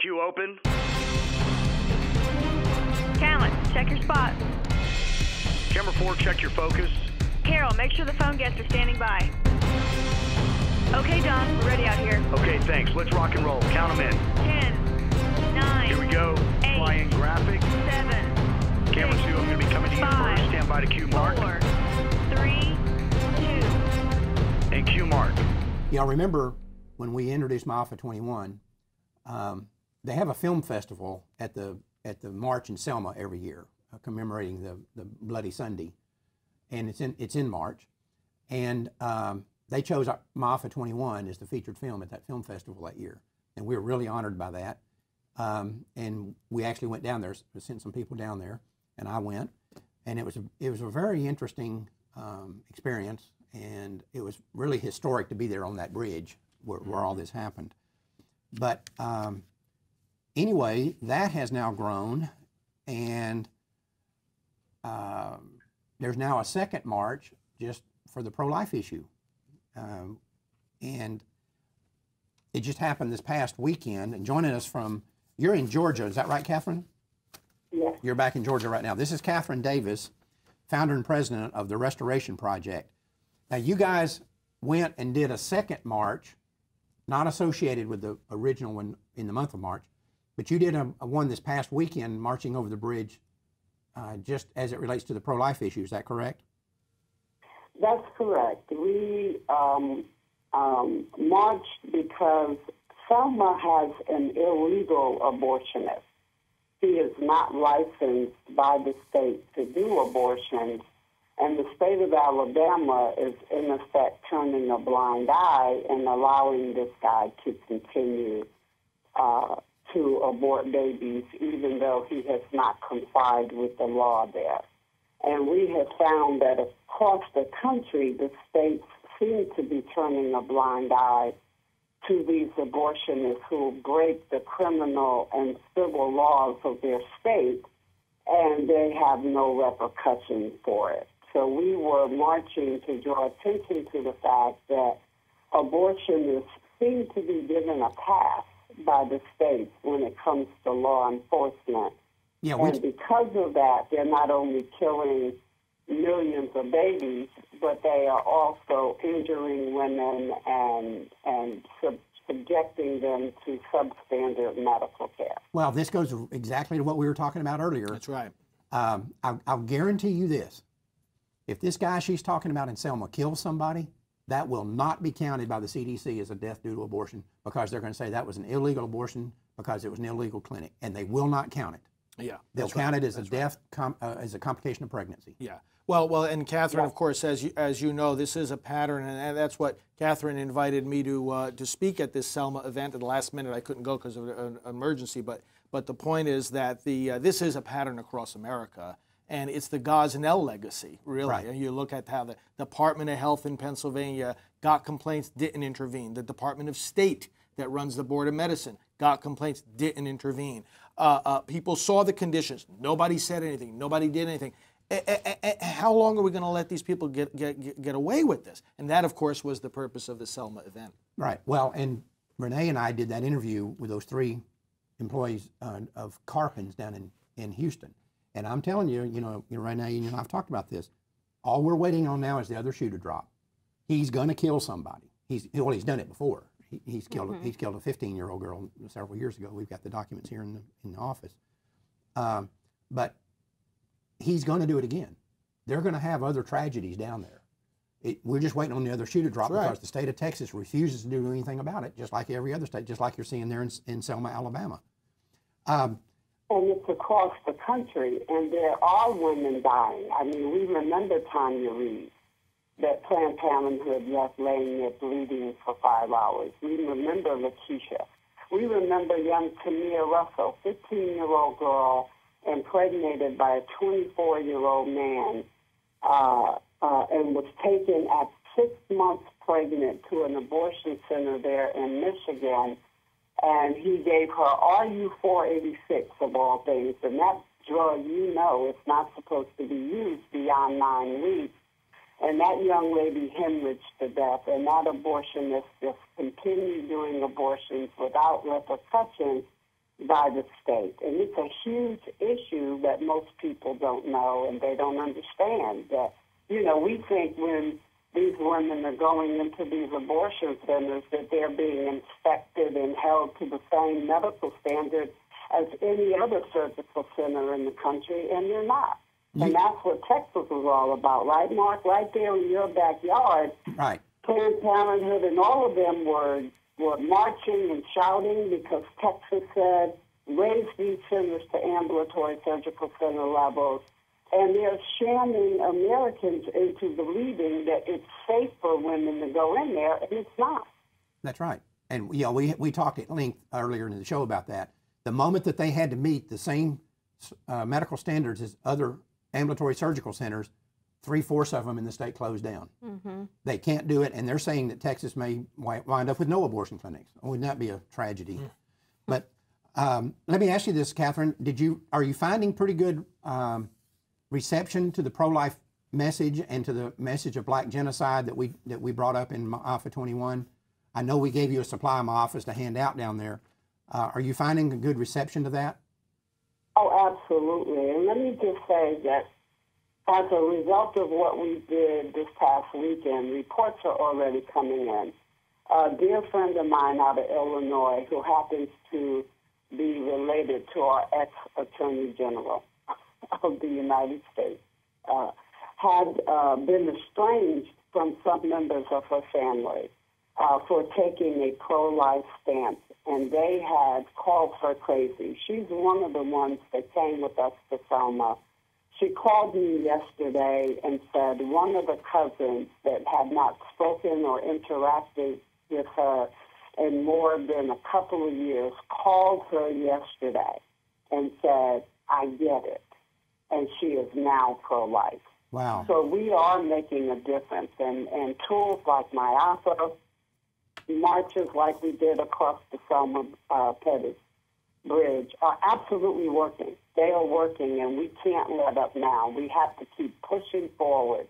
Queue open. Callan, check your spot. Camera 4, check your focus. Carol, make sure the phone guests are standing by. Okay, Don, we're ready out here. Okay, thanks. Let's rock and roll. Count them in. 10, 9, Here we go. 8, Flying graphic. 7, Camera 2, I'm going to be coming to you 5, first. Stand by to cue mark. 4, 3, 2. And cue mark. Y'all remember when we introduced Alpha 21, they have a film festival at the march in Selma every year, commemorating the Bloody Sunday, and it's in March, and they chose Alpha 21 as the featured film at that film festival that year, and we were really honored by that. And we actually went down there, sent some people down there, and I went, and it was a very interesting experience, and it was really historic to be there on that bridge where all this happened. But anyway, that has now grown, and there's now a second march just for the pro-life issue. And it just happened this past weekend, and joining us from, you're in Georgia, is that right, Catherine? Yes. You're back in Georgia right now. This is Catherine Davis, founder and president of the Restoration Project. Now, you guys went and did a second march, not associated with the original one in the month of March, but you did a one this past weekend marching over the bridge just as it relates to the pro-life issue. Is that correct? That's correct. We marched because Selma has an illegal abortionist. He is not licensed by the state to do abortions, and the state of Alabama is, in effect, turning a blind eye and allowing this guy to continue to abort babies, even though he has not complied with the law there. And we have found that across the country, the states seem to be turning a blind eye to these abortionists who break the criminal and civil laws of their state, and they have no repercussions for it. So we were marching to draw attention to the fact that abortionists seem to be given a pass by the states when it comes to law enforcement. Yeah, and because of that, they're not only killing millions of babies, but they are also injuring women and subjecting them to substandard medical care. Well, this goes exactly to what we were talking about earlier. That's right. I'll guarantee you this. If this guy she's talking about in Selma kills somebody, that will not be counted by the CDC as a death due to abortion, because they're going to say that was an illegal abortion because it was an illegal clinic, and they will not count it. Yeah, they'll count it as a death, as a complication of pregnancy. Yeah. Well, and Catherine, of course, as you know, this is a pattern, and that's what Catherine invited me to speak at this Selma event. At the last minute, I couldn't go because of an emergency. But the point is that this is a pattern across America, and it's the Gosnell legacy, really. Right. And you look at how the Department of Health in Pennsylvania got complaints, didn't intervene. The Department of State that runs the Board of Medicine got complaints, didn't intervene. People saw the conditions. Nobody said anything. Nobody did anything. How long are we going to let these people get away with this? And that, of course, was the purpose of the Selma event. Right. Well, and Renee and I did that interview with those 3 employees of Carpens down in Houston. And I'm telling you, Renee, and I've talked about this. All we're waiting on now is the other shoe to drop. He's going to kill somebody. He's done it before. He's killed a 15-year-old girl several years ago. We've got the documents here in the office. But he's going to do it again. They're going to have other tragedies down there. We're just waiting on the other shoe to drop because the state of Texas refuses to do anything about it, just like every other state, just like you're seeing there in Selma, Alabama. And it's across the country, and there are women dying. I mean, we remember Tonya Reaves, that Planned Parenthood left laying there bleeding for 5 hours. We remember Lakisha. We remember young Tamiia Russell, 15-year-old girl, impregnated by a 24-year-old man, and was taken at 6 months pregnant to an abortion center there in Michigan, and he gave her RU-486 of all things, and that drug, is not supposed to be used beyond 9 weeks. And that young lady hemorrhaged to death, and that abortionist just continued doing abortions without repercussions by the state. And it's a huge issue that most people don't know and they don't understand. That, you know, we think when these women are going into these abortion centers that they're being inspected and held to the same medical standards as any other surgical center in the country, and they're not. And that's what Texas was all about, right, Mark? Right there in your backyard. Right. Planned Parenthood and all of them were marching and shouting because Texas said, raise these centers to ambulatory surgical center levels. And they're shamming Americans into believing that it's safe for women to go in there, and it's not. That's right. And, you know, we talked at length earlier in the show about that. The moment that they had to meet the same medical standards as other ambulatory surgical centers, 3/4 of them in the state closed down. Mm-hmm. They can't do it, and they're saying that Texas may wind up with no abortion clinics. Wouldn't that be a tragedy? Mm. But let me ask you this, Catherine. Are you finding pretty good reception to the pro-life message and to the message of black genocide that we brought up in Alpha 21? I know we gave you a supply in my office to hand out down there. Are you finding a good reception to that? Oh, absolutely. And let me just say that as a result of what we did this past weekend, reports are already coming in. A dear friend of mine out of Illinois, who happens to be related to our ex-Attorney General of the United States, had been estranged from some members of her family for taking a pro-life stance, and they had called her crazy. She's one of the ones that came with us to Selma. She called me yesterday and said one of the cousins that had not spoken or interacted with her in more than a couple of years called her yesterday and said, I get it. And she is now pro-life. Wow. So we are making a difference. And tools like MyAFA, marches like we did across the Selma Pettis Bridge are absolutely working. They are working, and we can't let up now. We have to keep pushing forward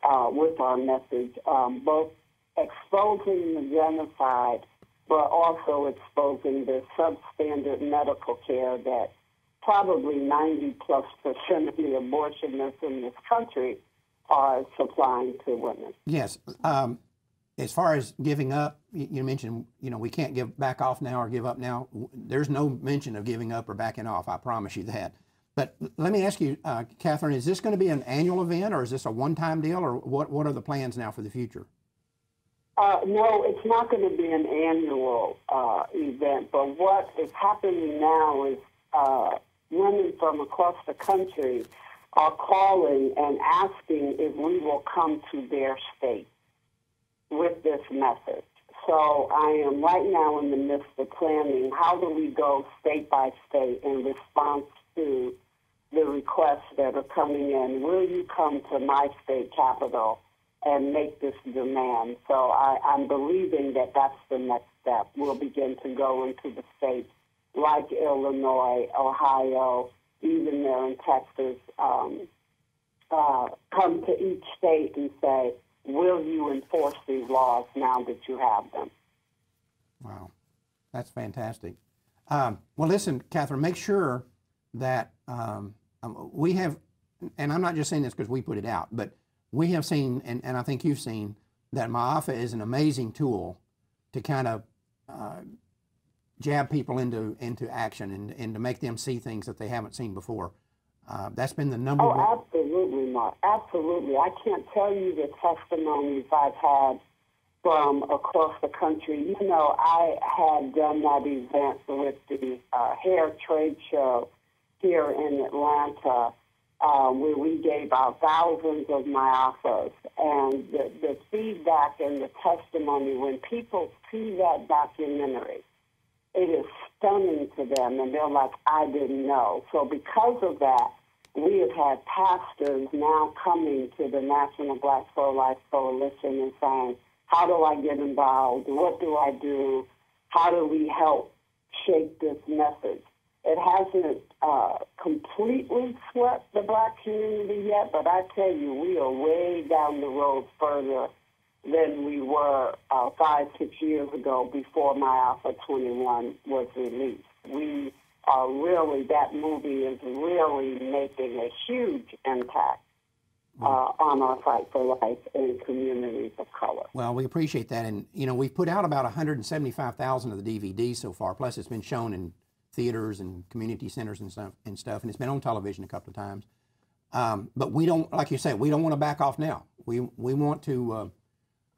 with our message, both exposing the genocide, but also exposing the substandard medical care that probably 90+% of the abortionists in this country are supplying to women. Yes. As far as giving up, you mentioned, we can't back off now or give up now. There's no mention of giving up or backing off. I promise you that. But let me ask you, Catherine, is this going to be an annual event, or is this a one-time deal, or what are the plans now for the future? No, it's not going to be an annual event. But what is happening now is women from across the country are calling and asking if we will come to their state with this message. So I am right now in the midst of planning how do we go state by state in response to the requests that are coming in. Will you come to my state capital and make this demand? So I'm believing that that's the next step. We'll begin to go into the states like Illinois, Ohio, even there in Texas, come to each state and say, will you enforce these laws now that you have them? Wow, that's fantastic. Well, listen, Catherine, make sure that we have, and I'm not just saying this because we put it out, but we have seen, and I think you've seen, that MyAFA is an amazing tool to kind of jab people into action and to make them see things that they haven't seen before. That's been the number one. Oh, absolutely, Mark. Absolutely. I can't tell you the testimonies I've had from across the country. You know, I had done that event with the hair trade show here in Atlanta, where we gave out thousands of MyAFAs. And the feedback and the testimony, when people see that documentary, it is stunning to them, and they're like, I didn't know. So because of that, we have had pastors now coming to the National Black Pro-Life Coalition and saying, how do I get involved? What do I do? How do we help shape this message? It hasn't completely swept the black community yet, but I tell you, we are way down the road further than we were 5-6 years ago before MyAFA 21 was released. We really, that movie is really making a huge impact on our fight for life in communities of color. Well, we appreciate that. And, you know, we've put out about 175,000 of the DVDs so far, plus it's been shown in theaters and community centers and stuff, and it's been on television a couple of times. But we don't, like you said, we don't want to back off now. We want to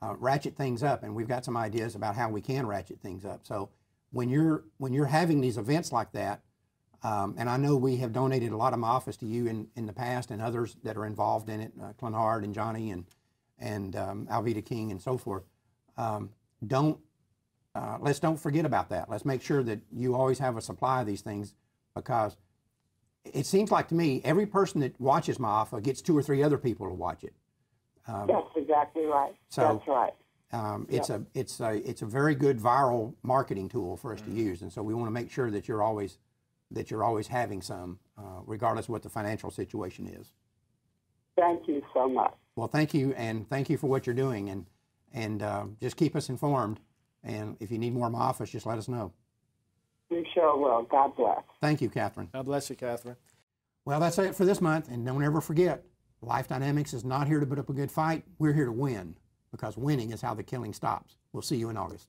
ratchet things up, and we've got some ideas about how we can ratchet things up. So when you're having these events like that, and I know we have donated a lot of my office to you in the past, and others that are involved in it, Clenhard and Johnny and Alveda King and so forth. Let's don't forget about that. Let's make sure that you always have a supply of these things, because it seems like to me every person that watches my offer gets 2 or 3 other people to watch it. That's exactly right. So, that's right. It's a very good viral marketing tool for us to use, and so we want to make sure that you're always having some, regardless of what the financial situation is. Thank you so much. Well, thank you, and thank you for what you're doing, and just keep us informed. And if you need more of my office, just let us know. We sure will. God bless. Thank you, Catherine. God bless you, Catherine. Well, that's it for this month, and don't ever forget, Life Dynamics is not here to put up a good fight. We're here to win, because winning is how the killing stops. We'll see you in August.